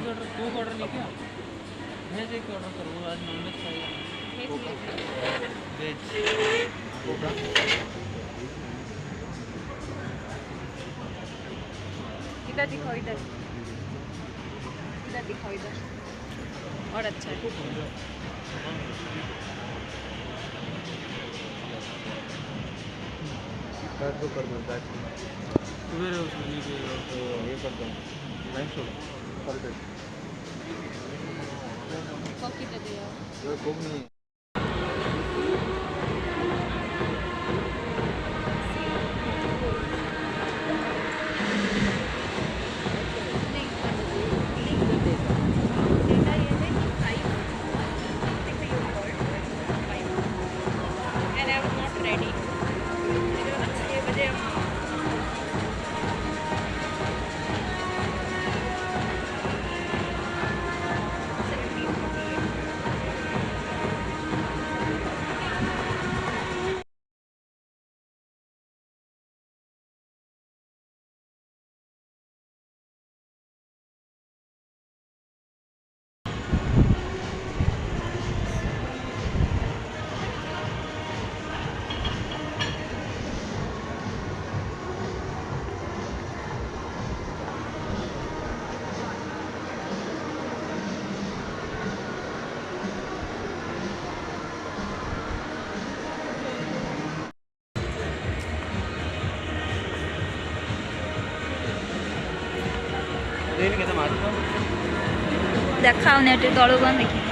Order दो order नहीं किया वेज एक ऑर्डर करो आज नॉनवेज खाएगा वेज इधर दिखाओ इधर दिखाओ इधर और अच्छा है तो कर दो सवेरे उसमें नहीं चाहिए तो ये कर दो थैंक्स परफेक्ट कॉफी दे दो ये कोक नहीं देखाओ नेट तलू कौन देखी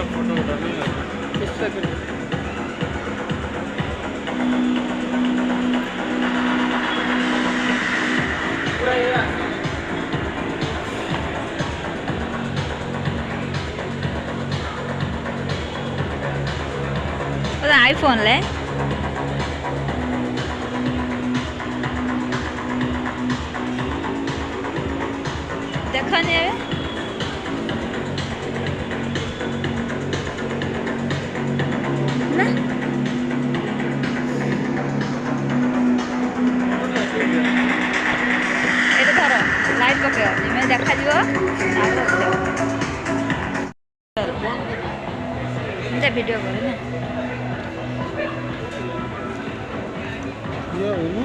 फोटो उठा आईफोन ले देखा नहीं है ना ये तो धरो लाइट पकड़ मैं देखा जीव वीडियो करे ना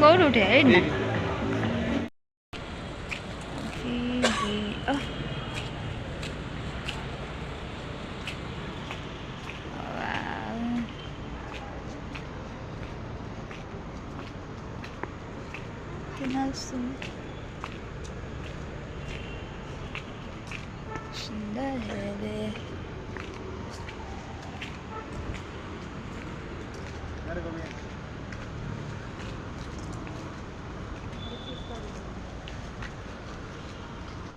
कौन उठे ना Wow.